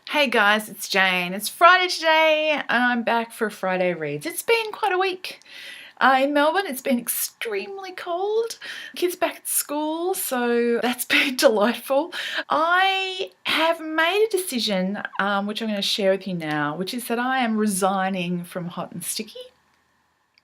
Hey guys, it's Jane. It's Friday today and I'm back for Friday Reads. It's been quite a week. In Melbourne, it's been extremely cold. Kids back at school, so that's been delightful. I have made a decision, which I'm going to share with you now, which is that I am resigning from Hot and Sticky.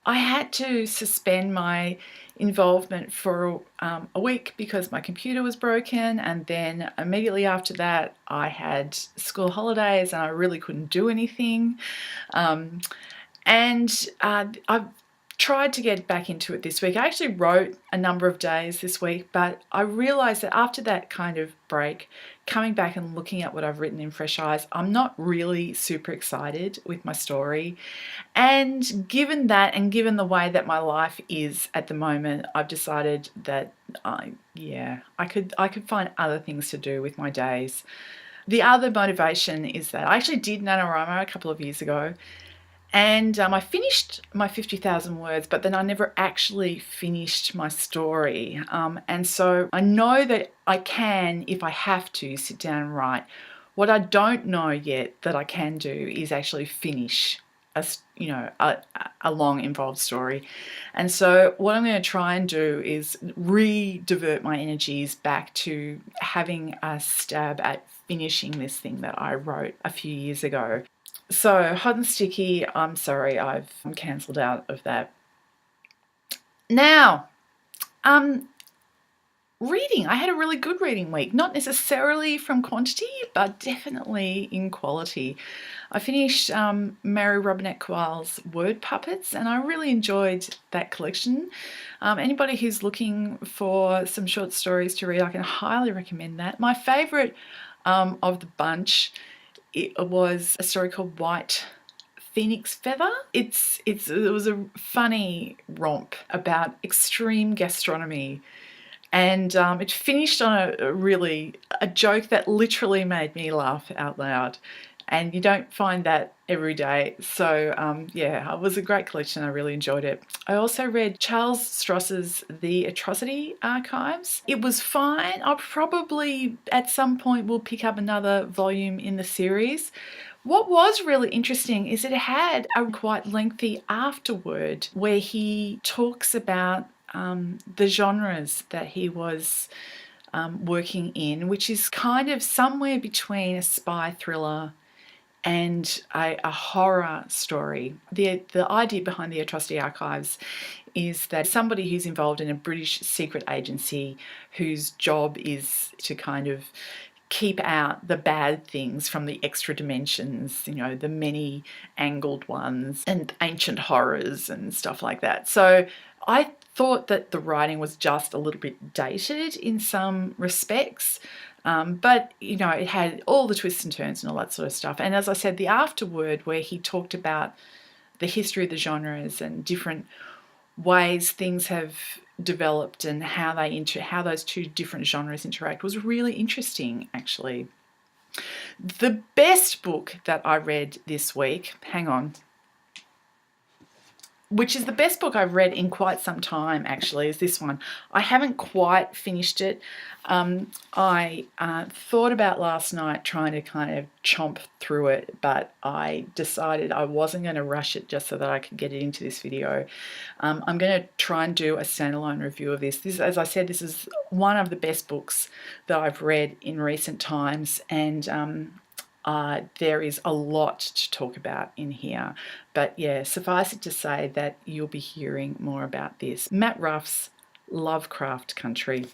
I had to suspend my involvement for a week because my computer was broken, and then immediately after that I had school holidays and I really couldn't do anything. I've tried to get back into it this week. I actually wrote a number of days this week, but I realised that after that kind of break, coming back and looking at what I've written in fresh eyes, I'm not really super excited with my story. And given that, and given the way that my life is at the moment, I've decided that I could find other things to do with my days. The other motivation is that I actually did NaNoWriMo a couple of years ago, and I finished my 50,000 words, but then I never actually finished my story. And so I know that I can, if I have to, sit down and write. What I don't know yet that I can do is actually finish a long involved story. And so what I'm going to try and do is divert my energies back to having a stab at finishing this thing that I wrote a few years ago. So Hot and Sticky, I'm sorry, I've cancelled out of that. Now, reading. I had a really good reading week, not necessarily from quantity, but definitely in quality. I finished Mary Robinette Kowal's Word Puppets, and I really enjoyed that collection. Anybody who's looking for some short stories to read, I can highly recommend that. My favourite of the bunch, it was a story called White Phoenix Feather. It was a funny romp about extreme gastronomy, and it finished on a joke that literally made me laugh out loud, and you don't find that every day. So it was a great collection. I really enjoyed it. I also read Charles Stross's The Atrocity archives. It was fine. I probably at some point will pick up another volume in the series. What was really interesting is it had a quite lengthy afterword where he talks about the genres that he was working in, which is kind of somewhere between a spy thriller and a horror story. The idea behind the Atrocity Archives is that somebody who's involved in a British secret agency whose job is to kind of keep out the bad things from the extra dimensions, the many angled ones and ancient horrors and stuff like that. So I thought that the writing was just a little bit dated in some respects. But it had all the twists and turns and all that sort of stuff. And as I said, the afterword where he talked about the history of the genres and different ways things have developed and how those two different genres interact was really interesting, actually. The best book that I read this week, which is the best book I've read in quite some time, actually, is this one. I haven't quite finished it. I thought about last night trying to kind of chomp through it, but I decided I wasn't going to rush it just so that I could get it into this video. I'm going to try and do a standalone review of this. As I said, this is one of the best books that I've read in recent times, and there is a lot to talk about in here. But yeah, suffice it to say that you'll be hearing more about this. Matt Ruff's Lovecraft Country.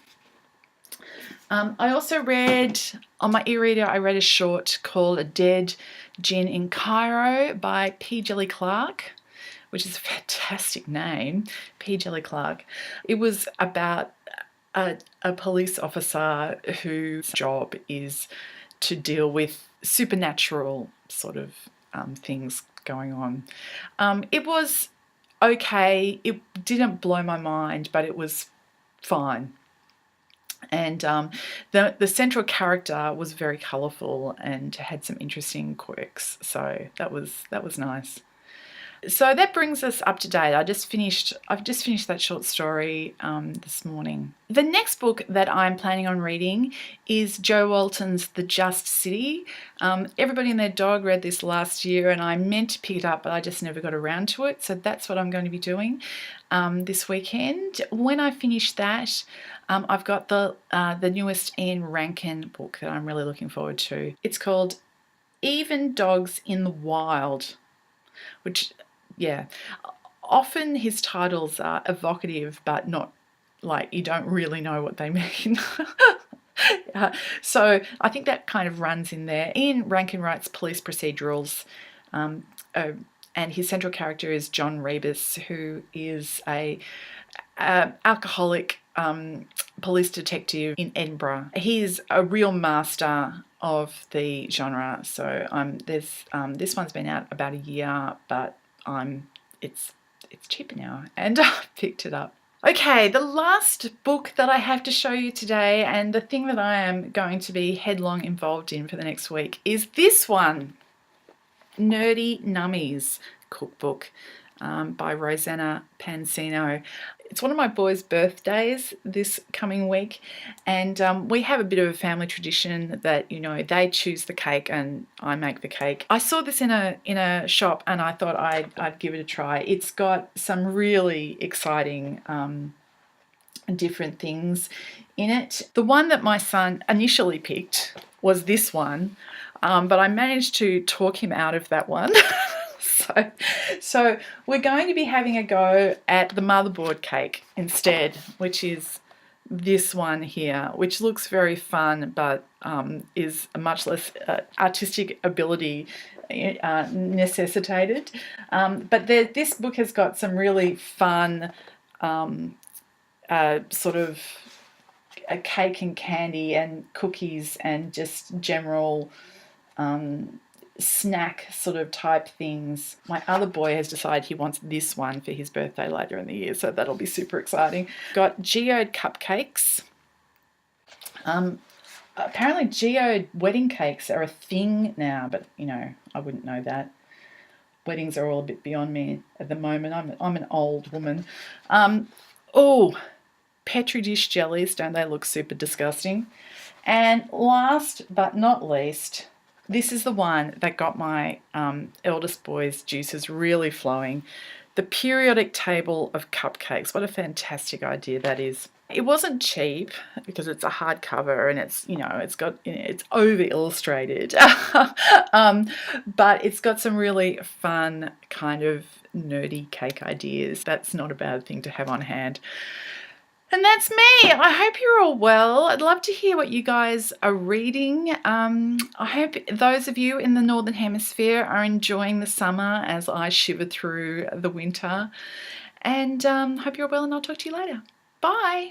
I also read, on my e-reader, I read a short called A Dead Gin in Cairo by P. Jelly Clark, which is a fantastic name, P. Jelly Clark. It was about a police officer whose job is to deal with supernatural sort of things going on. It was okay. It didn't blow my mind, but it was fine. And the central character was very colourful and had some interesting quirks, so that was nice. So that brings us up to date. I've just finished that short story this morning. The next book that I'm planning on reading is Jo Walton's The Just City. Everybody and their dog read this last year, and I meant to pick it up, but I just never got around to it. So that's what I'm going to be doing this weekend. When I finish that, I've got the newest Ian Rankin book that I'm really looking forward to. It's called Even Dogs in the Wild, which, yeah, often his titles are evocative but not like you don't really know what they mean. So I think that kind of runs in there. Ian Rankin writes police procedurals, and his central character is John Rebus, who is a alcoholic police detective in Edinburgh. He is a real master of the genre. So this one's been out about a year, but it's cheaper now, and I picked it up. Okay, the last book that I have to show you today, and the thing that I am going to be headlong involved in for the next week, is this one, Nerdy Nummies Cookbook by Rosanna Pansino. It's one of my boys' birthdays this coming week, and we have a bit of a family tradition that, you know, they choose the cake and I make the cake. I saw this in a shop and I thought I'd give it a try. It's got some really exciting different things in it. The one that my son initially picked was this one, but I managed to talk him out of that one. So we're going to be having a go at the motherboard cake instead, which is this one here, which looks very fun, but is a much less artistic ability necessitated. But this book has got some really fun sort of a cake and candy and cookies and just general snack sort of type things. My other boy has decided he wants this one for his birthday later in the year, so that'll be super exciting. Got geode cupcakes. Apparently geode wedding cakes are a thing now, but you know, I wouldn't know that. Weddings are all a bit beyond me at the moment. I'm an old woman. Oh, Petri dish jellies, don't they look super disgusting? And last but not least, this is the one that got my eldest boy's juices really flowing. The periodic table of cupcakes. What a fantastic idea that is. It wasn't cheap because it's a hardcover and it's, you know, it's over illustrated. But it's got some really fun kind of nerdy cake ideas. That's not a bad thing to have on hand. And that's me. I hope you're all well. I'd love to hear what you guys are reading. I hope those of you in the Northern Hemisphere are enjoying the summer as I shiver through the winter. And hope you're well, and I'll talk to you later. Bye.